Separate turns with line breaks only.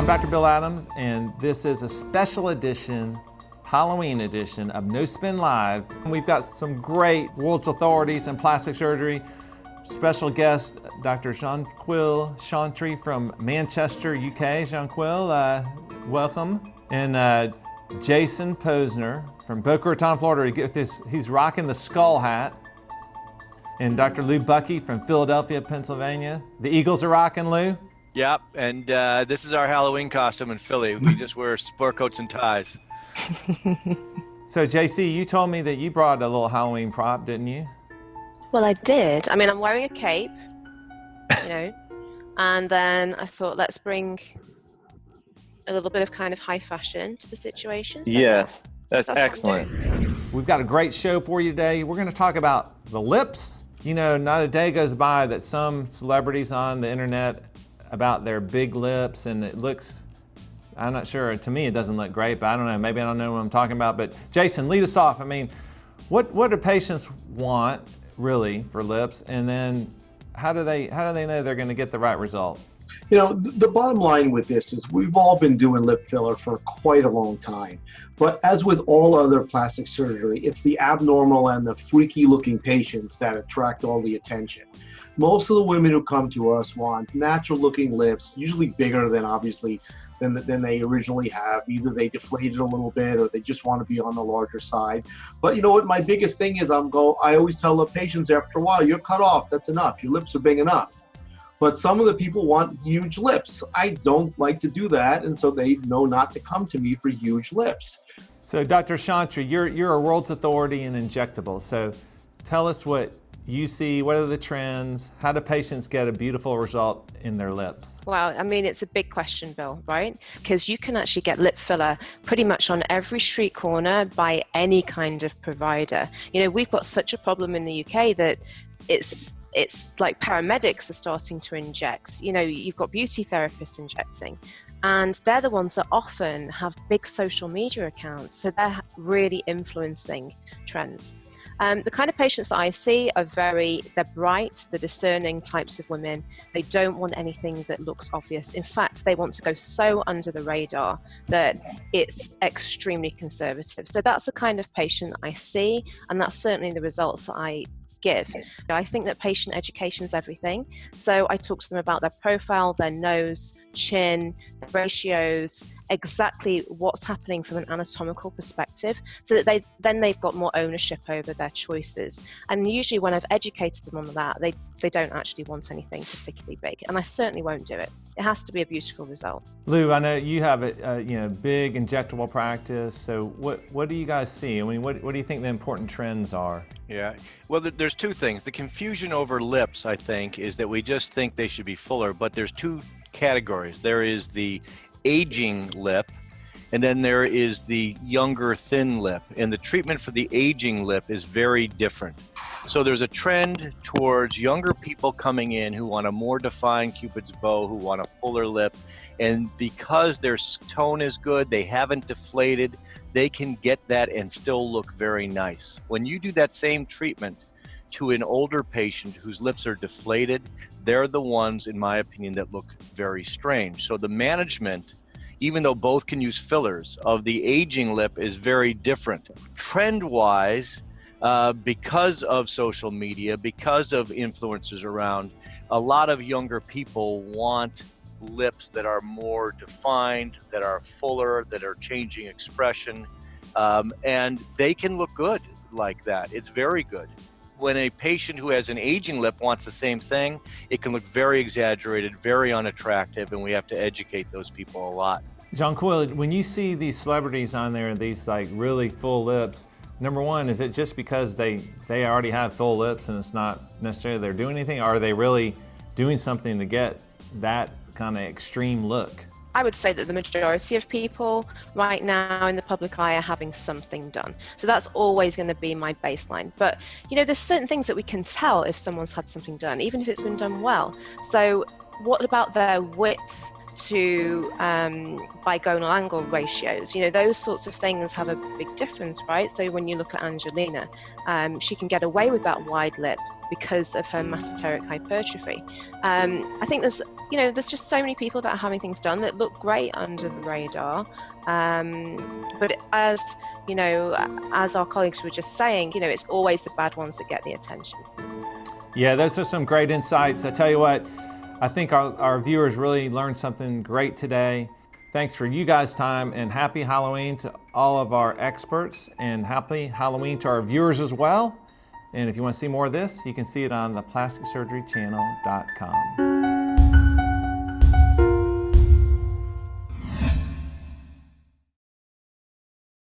I'm Dr. Bill Adams, and this is a special edition, Halloween edition of No Spin Live. We've got some great world's authorities in plastic surgery. Special guest, Dr. Jean-Quil Chantry from Manchester, UK. Jean-Quil, welcome. And Jason Posner from Boca Raton, Florida. He's rocking the skull hat. And Dr. Lou Bucky from Philadelphia, Pennsylvania. The Eagles are rocking, Lou?
Yep, and this is our Halloween costume in Philly. We just wear sport coats and ties.
So JC, you told me that you brought a little Halloween prop, didn't you?
Well, I did. I mean, I'm wearing a cape, you know, and then I thought, let's bring a little bit of kind of high fashion to the situation. So
yeah, that's excellent.
We've got a great show for you today. We're going to talk about the lips. You know, not a day goes by that some celebrities on the internet about their big lips, and it looks, I'm not sure, to me it doesn't look great, but I don't know, maybe I don't know what I'm talking about. But Jason, lead us off. I mean, what do patients want really for lips, and then how do they know they're going to get the right result?
You know, the bottom line with this is we've all been doing lip filler for quite a long time. But as with all other plastic surgery, it's the abnormal and the freaky looking patients that attract all the attention. Most of the women who come to us want natural looking lips, usually bigger than obviously than they originally have. Either they deflated a little bit or they just want to be on the larger side. But you know what, my biggest thing is I always tell the patients after a while, you're cut off, that's enough, your lips are big enough. But some of the people want huge lips. I don't like to do that, and so they know not to come to me for huge lips.
So Dr. Chantry, you're a world's authority in injectables. So tell us what you see, what are the trends? How do patients get a beautiful result in their lips?
Wow, I mean, it's a big question, Bill, right? Because you can actually get lip filler pretty much on every street corner by any kind of provider. You know, we've got such a problem in the UK that it's like paramedics are starting to inject. You know, you've got beauty therapists injecting, and they're the ones that often have big social media accounts, so they're really influencing trends. The kind of patients that I see are they're bright, they're discerning types of women. They don't want anything that looks obvious. In fact, they want to go so under the radar that it's extremely conservative. So that's the kind of patient I see, and that's certainly the results that I give. I think that patient education is everything. So I talk to them about their profile, their nose, chin, the ratios, exactly what's happening from an anatomical perspective, so that they've got more ownership over their choices. And usually when I've educated them on that, they don't actually want anything particularly big, and I certainly won't do it. It has to be a beautiful result.
Lou, I know you have a big injectable practice, so what do you guys see? I mean, what do you think the important trends are?
Yeah, well, there's two things. The confusion over lips, I think, is that we just think they should be fuller, but there's two categories. There is the aging lip, and then there is the younger thin lip, and the treatment for the aging lip is very different. So there's a trend towards younger people coming in who want a more defined Cupid's bow, who want a fuller lip, and because their tone is good, they haven't deflated, they can get that and still look very nice. When you do that same treatment to an older patient whose lips are deflated, they're the ones, in my opinion, that look very strange. So the management, even though both can use fillers, of the aging lip is very different. Trend-wise, because of social media, because of influencers around, a lot of younger people want lips that are more defined, that are fuller, that are changing expression, and they can look good like that. It's very good. When a patient who has an aging lip wants the same thing, it can look very exaggerated, very unattractive, and we have to educate those people a lot.
Jean-Quil, when you see these celebrities on there, these like really full lips, number one, is it just because they already have full lips and it's not necessarily they're doing anything, or are they really doing something to get that kind of extreme look?
I would say that the majority of people right now in the public eye are having something done. So that's always going to be my baseline. But, you know, there's certain things that we can tell if someone's had something done, even if it's been done well. So what about their width to bigonal angle ratios? You know, those sorts of things have a big difference, right? So when you look at Angelina, she can get away with that wide lip because of her mesenteric hypertrophy. I think there's just so many people that are having things done that look great under the radar. But as our colleagues were just saying, it's always the bad ones that get the attention.
Yeah, those are some great insights. I tell you what, I think our viewers really learned something great today. Thanks for you guys' time, and happy Halloween to all of our experts, and happy Halloween to our viewers as well. And if you want to see more of this, you can see it on theplasticsurgerychannel.com.